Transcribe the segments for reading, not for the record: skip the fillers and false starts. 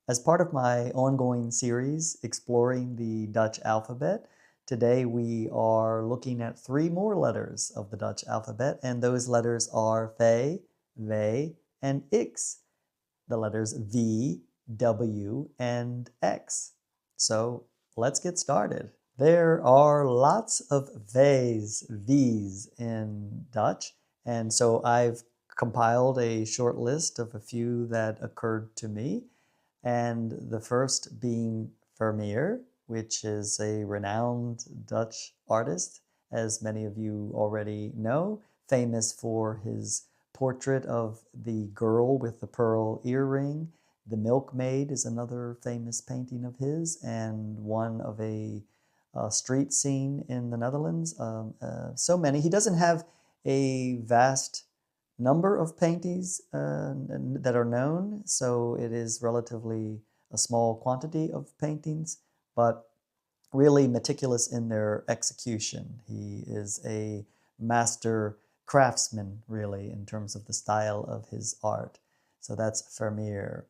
As part of my ongoing series exploring the Dutch alphabet, today we are looking at three more letters of the Dutch alphabet, and those letters are V, V, and X. The letters V, W, and X. So let's get started. There are lots of V's in Dutch, and so I've compiled a short list of a few that occurred to me, and the first being Vermeer, which is a renowned Dutch artist, as many of you already know, famous for his portrait of the girl with the pearl earring. The Milkmaid is another famous painting of his, and one of a street scene in the Netherlands. So many. He doesn't have a vast number of paintings that are known, so it is relatively a small quantity of paintings, but really meticulous in their execution. He is a master craftsman, really, in terms of the style of his art. So that's Vermeer.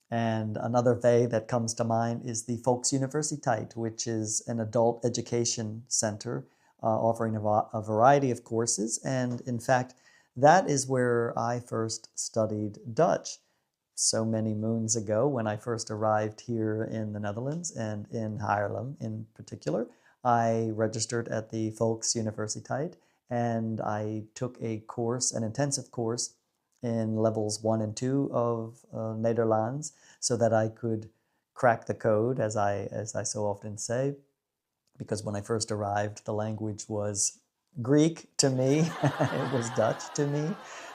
And another V that comes to mind is the Volksuniversiteit, which is an adult education center offering a variety of courses. And in fact, that is where I first studied Dutch so many moons ago when I first arrived here in the Netherlands and in Haarlem in particular. I registered at the Volksuniversiteit and I took a course, an intensive course in levels 1 and 2 of Nederlands so that I could crack the code, as I so often say, because when I first arrived, the language was Greek to me, it was Dutch to me.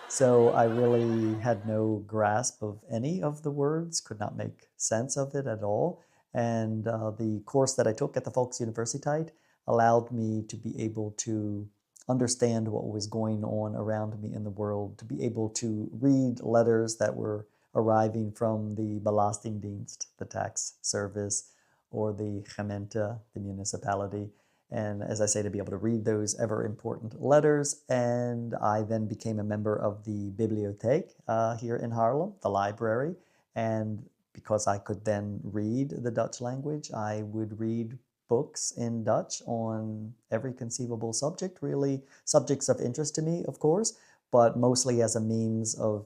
So I really had no grasp of any of the words, could not make sense of it at all. And the course that I took at the Volksuniversiteit allowed me to be able to understand what was going on around me in the world, to be able to read letters that were arriving from the Belastingdienst, the tax service, or the gemeente, the municipality. And as I say, to be able to read those ever important letters. And I then became a member of the bibliotheek here in Haarlem, the library. And because I could then read the Dutch language, I would read books in Dutch on every conceivable subject, really subjects of interest to me, of course, but mostly as a means of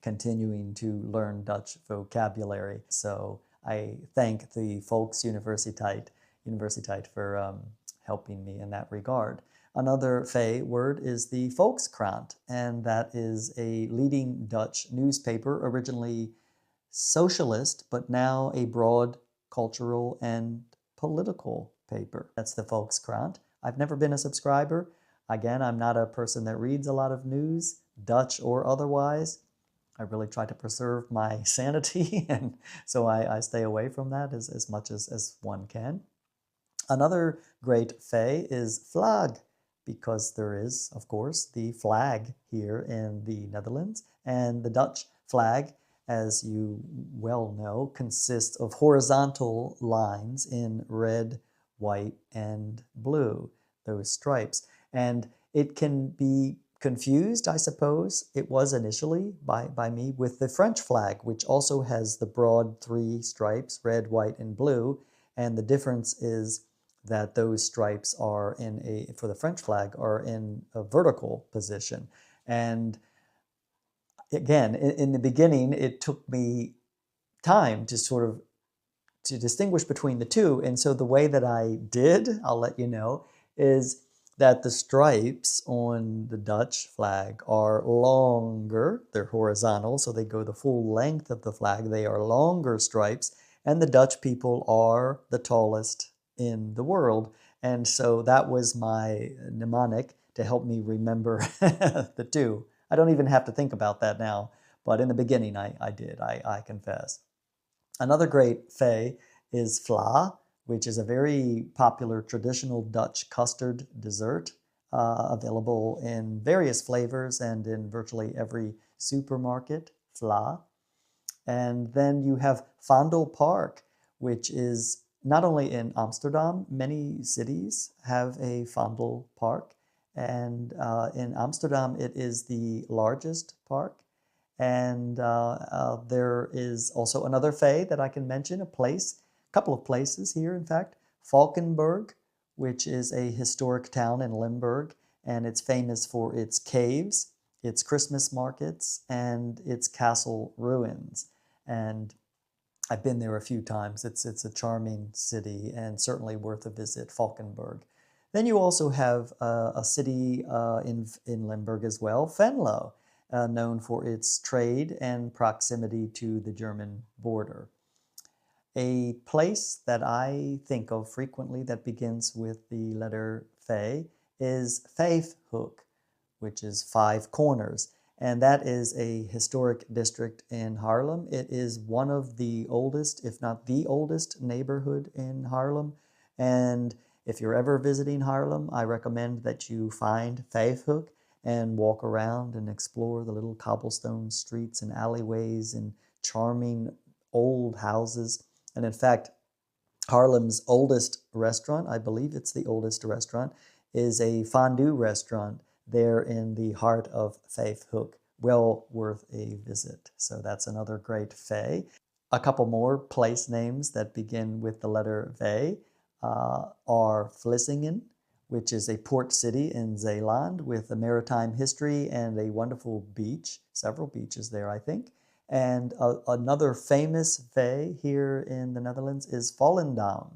continuing to learn Dutch vocabulary. So I thank the Volksuniversiteit for helping me in that regard. Another Fey word is the Volkskrant, and that is a leading Dutch newspaper, originally socialist, but now a broad cultural and political paper. That's the Volkskrant. I've never been a subscriber. Again, I'm not a person that reads a lot of news, Dutch or otherwise. I really try to preserve my sanity, and so I stay away from that as much as one can. Another great Fey is flag, because there is, of course, the flag here in the Netherlands, and the Dutch flag, as you well know, consists of horizontal lines in red, white, and blue, those stripes. And it can be confused, I suppose, it was initially by me, with the French flag, which also has the broad three stripes, red, white, and blue. And the difference is that those stripes are for the French flag, are in a vertical position. And again, in the beginning, it took me time to sort of to distinguish between the two. And so the way that I did, I'll let you know, is that the stripes on the Dutch flag are longer. They're horizontal, so they go the full length of the flag. They are longer stripes, and the Dutch people are the tallest in the world. And so that was my mnemonic to help me remember the two. I don't even have to think about that now, but in the beginning I did, I confess. Another great Fey is vla, which is a very popular traditional Dutch custard dessert, available in various flavors and in virtually every supermarket, vla. And then you have Vondel Park, which is not only in Amsterdam, many cities have a Vondel Park, and in Amsterdam it is the largest park, And there is also another Fay that I can mention, a couple of places here, in fact. Falkenberg, which is a historic town in Limburg, and it's famous for its caves, its Christmas markets, and its castle ruins. And I've been there a few times. It's a charming city and certainly worth a visit, Falkenberg. Then you also have a city in Limburg as well, Venlo, known for its trade and proximity to the German border. A place that I think of frequently that begins with the letter Fe is Vijfhoek, which is Five Corners. And that is a historic district in Haarlem. It is one of the oldest, if not the oldest, neighborhood in Haarlem. And if you're ever visiting Haarlem, I recommend that you find Vijfhoek and walk around and explore the little cobblestone streets and alleyways and charming old houses. And in fact, Haarlem's oldest restaurant, I believe it's the oldest restaurant, is a fondue restaurant there in the heart of Vijfhoek. Well worth a visit. So that's another great Vee. A couple more place names that begin with the letter V are Vlissingen, which is a port city in Zeeland with a maritime history and a wonderful beach, several beaches there, I think. And another famous Vee here in the Netherlands is Volendam.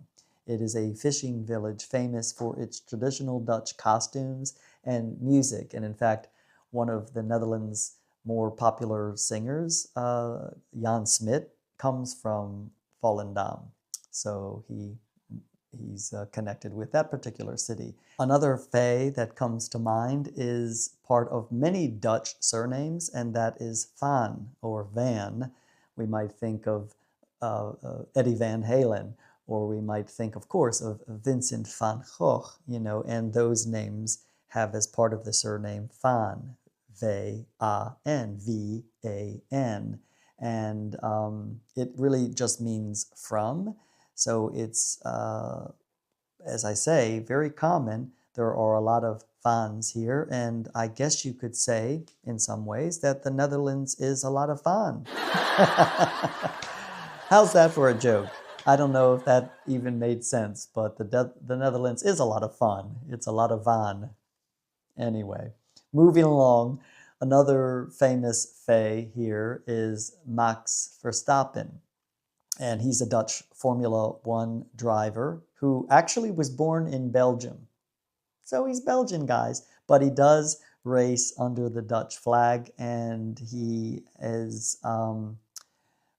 It is a fishing village famous for its traditional Dutch costumes and music. And in fact, one of the Netherlands' more popular singers, Jan Smit, comes from Volendam. So he's connected with that particular city. Another Vee that comes to mind is part of many Dutch surnames, and that is Van or Van. We might think of Eddie Van Halen, or we might think, of course, of Vincent van Gogh, and those names have as part of the surname Van, V-A-N, V-A-N. And it really just means from. So it's, as I say, very common. There are a lot of Vans here, and I guess you could say, in some ways, that the Netherlands is a lot of fun. How's that for a joke? I don't know if that even made sense, but the Netherlands is a lot of fun. It's a lot of van. Anyway, moving along, another famous Vee here is Max Verstappen. And he's a Dutch Formula One driver who actually was born in Belgium. So he's Belgian, guys, but he does race under the Dutch flag, and he is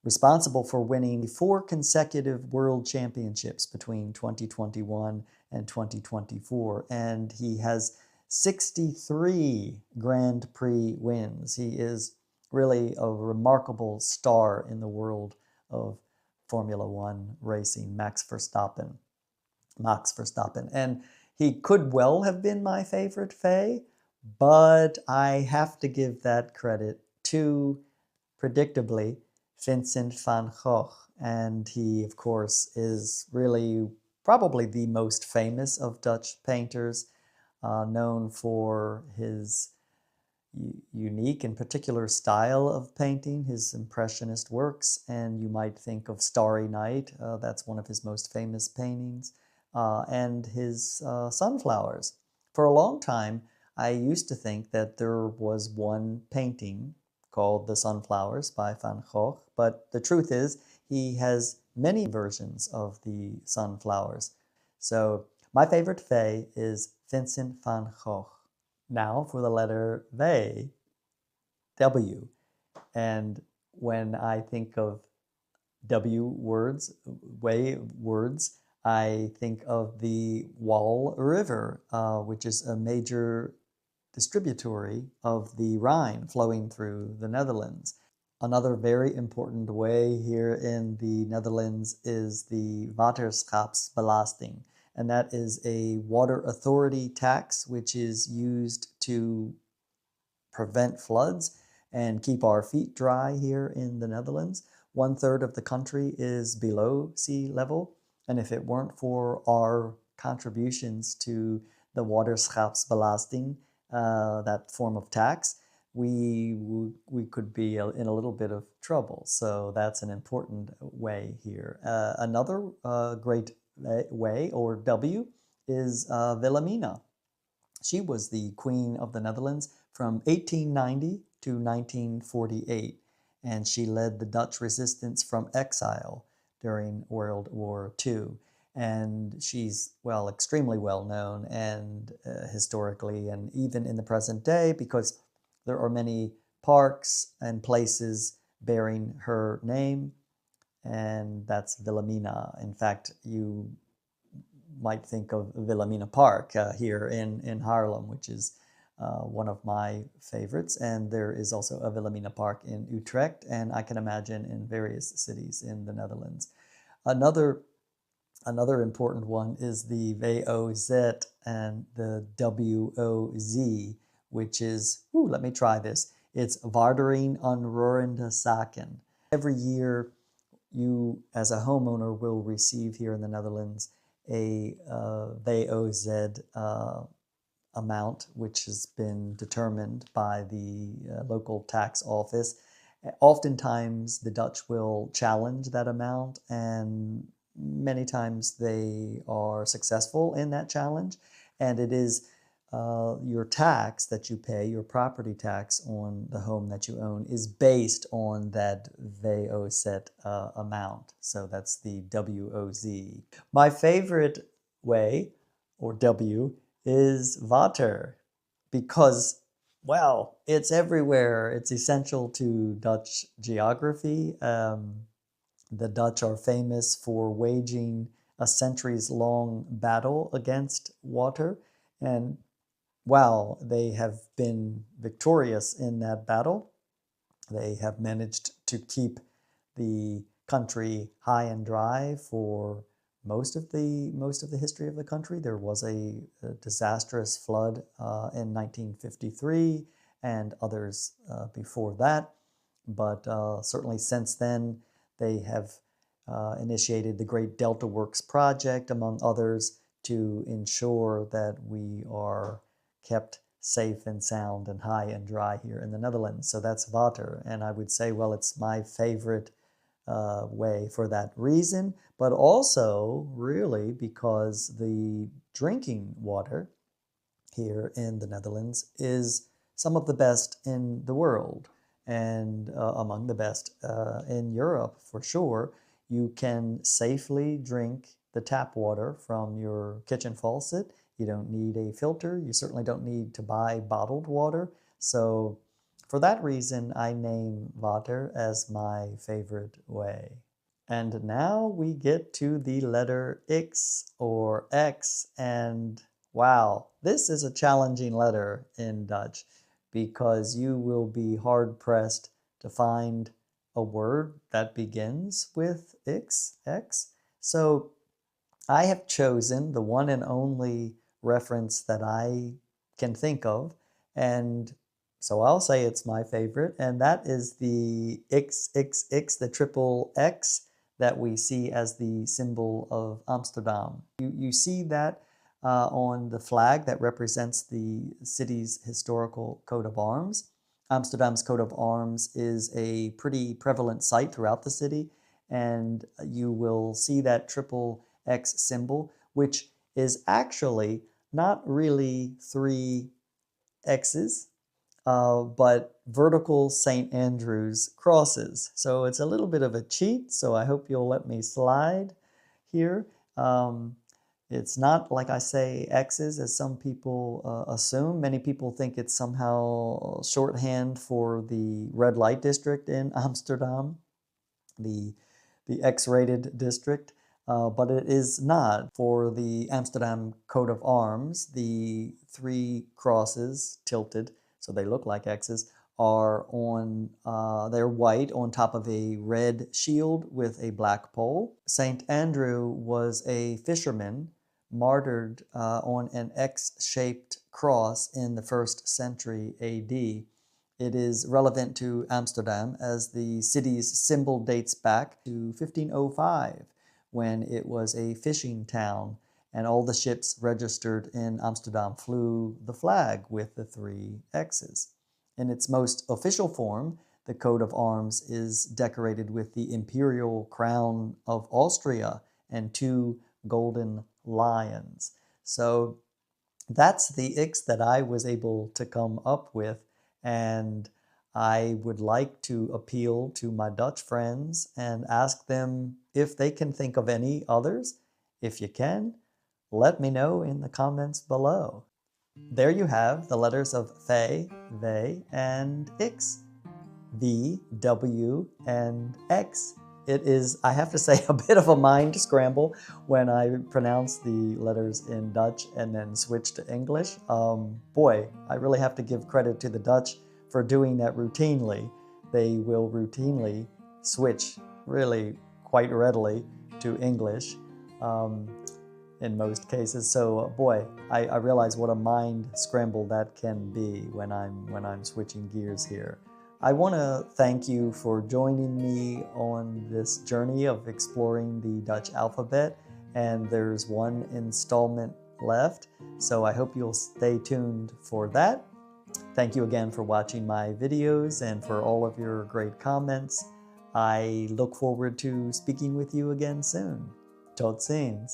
responsible for winning 4 consecutive world championships between 2021 and 2024. And he has 63 Grand Prix wins. He is really a remarkable star in the world of Formula One racing, Max Verstappen. And he could well have been my favorite Vee, but I have to give that credit to, predictably, Vincent van Gogh. And he, of course, is really probably the most famous of Dutch painters, known for his unique and particular style of painting, his impressionist works. And you might think of Starry Night, that's one of his most famous paintings, and his sunflowers. For a long time, I used to think that there was one painting called The Sunflowers by Van Gogh, but the truth is he has many versions of the sunflowers. So my favorite Vee is Vincent van Gogh. Now for the letter V, W. And when I think of W words, I think of the Waal River, which is a major distributary of the Rhine flowing through the Netherlands. Another very important way here in the Netherlands is the Waterschapsbelasting, and that is a water authority tax which is used to prevent floods and keep our feet dry here in the Netherlands. 1/3 of the country is below sea level, and if it weren't for our contributions to the Waterschapsbelasting, that form of tax, we could be in a little bit of trouble. So that's an important way here. Another great way, or W, is Wilhelmina. She was the Queen of the Netherlands from 1890 to 1948, and she led the Dutch resistance from exile during World War II. And she's, well, extremely well known and historically and even in the present day, because there are many parks and places bearing her name, and that's Wilhelmina. In fact, you might think of Wilhelmina Park here in Haarlem, which is one of my favorites. And there is also a Wilhelmina Park in Utrecht, and I can imagine in various cities in the Netherlands. Another important one is the VOZ and the WOZ, which is, let me try this. It's Waardering Onroerende Zaken. Every year, you as a homeowner will receive here in the Netherlands a VOZ amount, which has been determined by the local tax office. Oftentimes, the Dutch will challenge that amount, and many times they are successful in that challenge. And it is your tax that you pay, your property tax on the home that you own, is based on that VOZ amount. So that's the WOZ. My favorite way, or W, is water, because, well, it's everywhere. It's essential to Dutch geography. The Dutch are famous for waging a centuries-long battle against water, and while they have been victorious in that battle, they have managed to keep the country high and dry for most of the history of the country. There was a disastrous flood in 1953 and others before that, but certainly since then they have initiated the Great Delta Works project, among others, to ensure that we are kept safe and sound and high and dry here in the Netherlands. So that's water, and I would say, well, it's my favorite way for that reason, but also really because the drinking water here in the Netherlands is some of the best in the world, and among the best in Europe for sure. You can safely drink the tap water from your kitchen faucet. You don't need a filter. You certainly don't need to buy bottled water. So for that reason, I name water as my favorite way. And now we get to the letter X, or X, and wow, this is a challenging letter in Dutch, because you will be hard-pressed to find a word that begins with X. So I have chosen the one and only reference that I can think of, and so I'll say it's my favorite, and that is the XXX, the triple X that we see as the symbol of Amsterdam. You see that on the flag that represents the city's historical coat of arms. Amsterdam's coat of arms is a pretty prevalent sight throughout the city, and you will see that triple X symbol, which is actually not really three X's, but vertical St. Andrew's crosses. So it's a little bit of a cheat, so I hope you'll let me slide here. It's not, like I say, X's, as some people assume. Many people think it's somehow shorthand for the red light district in Amsterdam, the X-rated district. But it is not. For the Amsterdam coat of arms, the three crosses tilted, so they look like X's, are on, they're white on top of a red shield with a black pole. St. Andrew was a fisherman martyred on an X-shaped cross in the 1st century AD. It is relevant to Amsterdam as the city's symbol dates back to 1505, when it was a fishing town, and all the ships registered in Amsterdam flew the flag with the three X's. In its most official form, the coat of arms is decorated with the imperial crown of Austria and 2 golden lions. So that's the X that I was able to come up with, and I would like to appeal to my Dutch friends and ask them if they can think of any others. If you can, let me know in the comments below. There you have the letters of Fe, Ve, and X. V, W, and X. It is, I have to say, a bit of a mind scramble when I pronounce the letters in Dutch and then switch to English. Boy, I really have to give credit to the Dutch for doing that routinely. They will routinely switch really quite readily to English in most cases. So boy, I realize what a mind scramble that can be when I'm switching gears here. I want to thank you for joining me on this journey of exploring the Dutch alphabet, and there's one installment left, so I hope you'll stay tuned for that. Thank you again for watching my videos and for all of your great comments. I look forward to speaking with you again soon. Tot ziens!